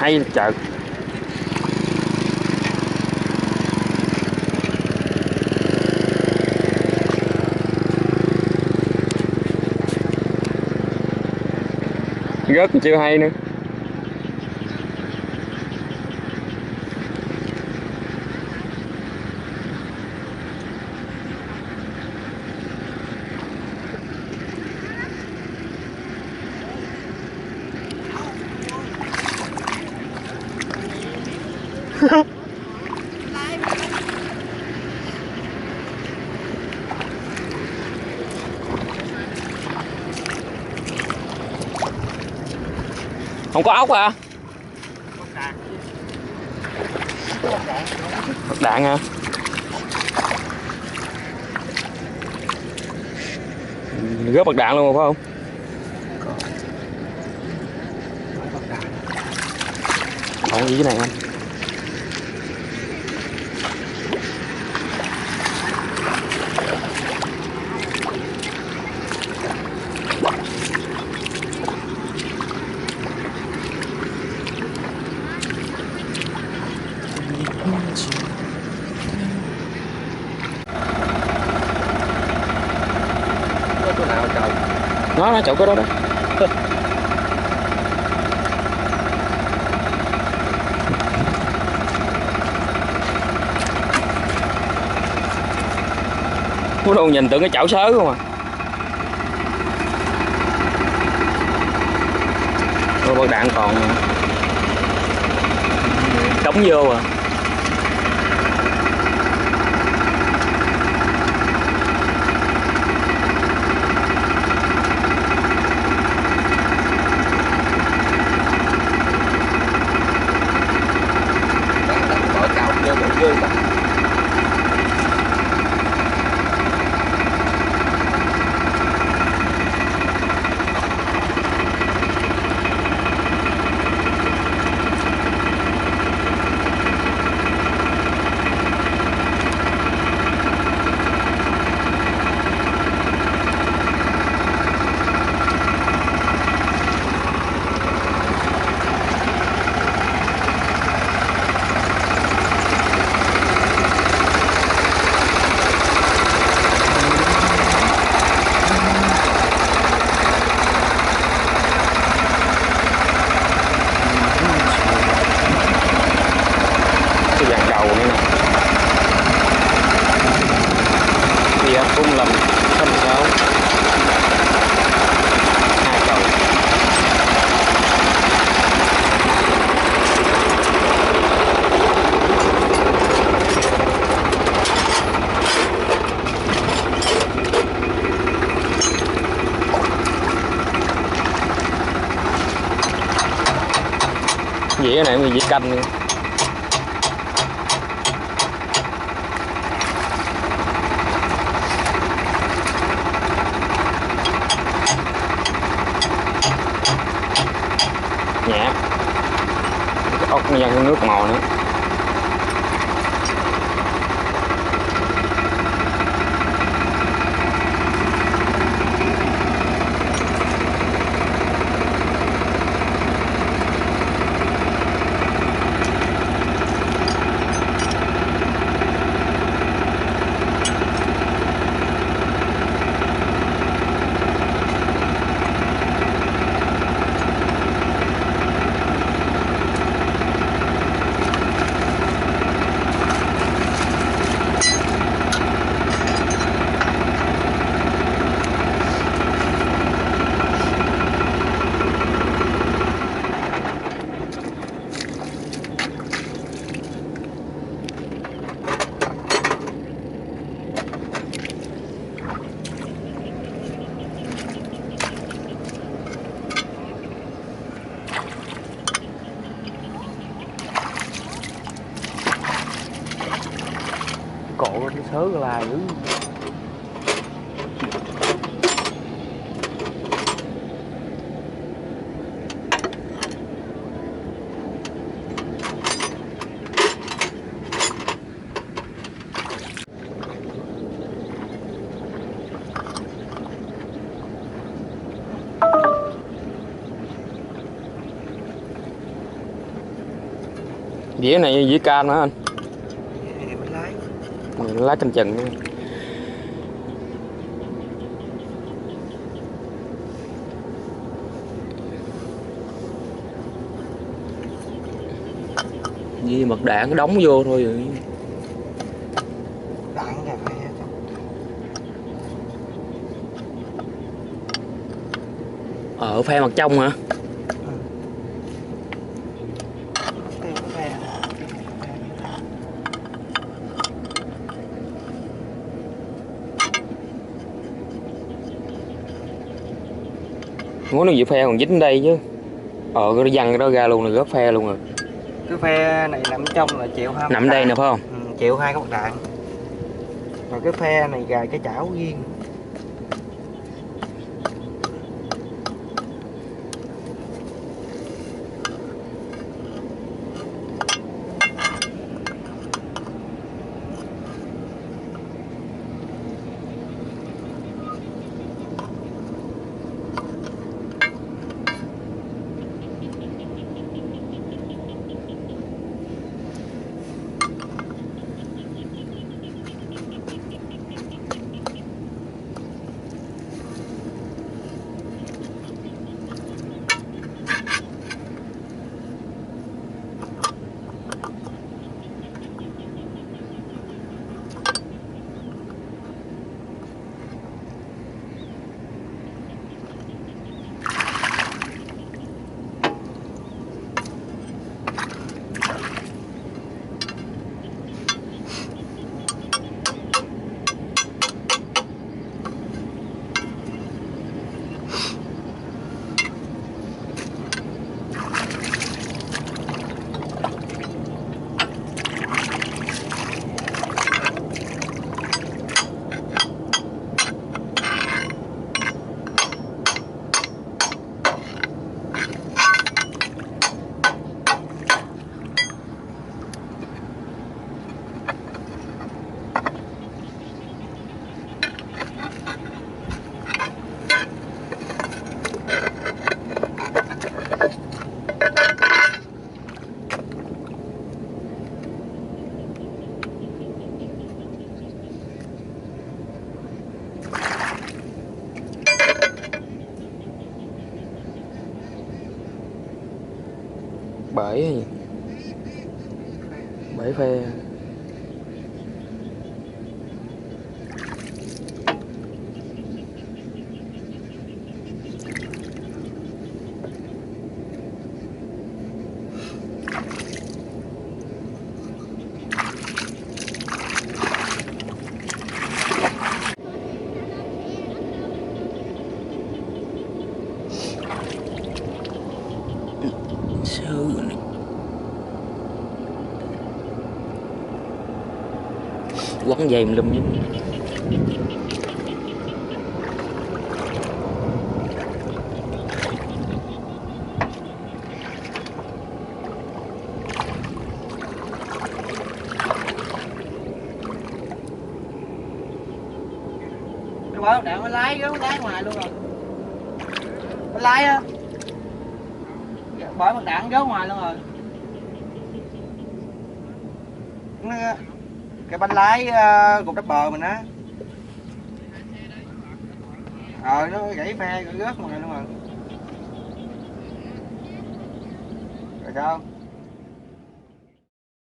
hay chợ. Rớt còn chưa hay nữa. Không có ốc à? Bật đạn hả? Rớt bật đạn luôn phải không? Còn gì cái này không? Chỗ nào trời? Nó chỗ cái đó đó. Cuối đầu nhìn tưởng cái chảo sớ không à. Rồi bật đạn còn cống vô à. Bỏ chậu vô bự ghê ta. Cung lầm không sao. Hai cầu. Dĩa này mình dĩa canh nữa. Nhẹ cái ốc nhân nước màu nữa. Cổ nó sớ la dữ. Dĩa này dĩa cam hả anh? Này bánh lái. Mình lá canh chừng nữa. Gì mật đạn cái đóng vô thôi rồi. Đạn kìa phải. Ở phe mặt trong hả? Muốn nó dĩa phe còn dính đây chứ. Cái văng cái đó ra luôn là rớt phe luôn rồi. Cái phe này nằm trong là chịu 2 Nằm đây nè phải không? chịu 2 cái mặt đạn. Rồi cái phe này gài cái chảo riêng. Bể phe. Sao này? Quấn dây lum với Bỏ đạn nó lái ngoài luôn rồi. Nó lái á. Bỏ mặt đạn rớt ngoài luôn rồi. Nó, cái bánh lái cục đắp bờ mình á. Nó gãy phe rớt ngoài luôn rồi. Rồi sao?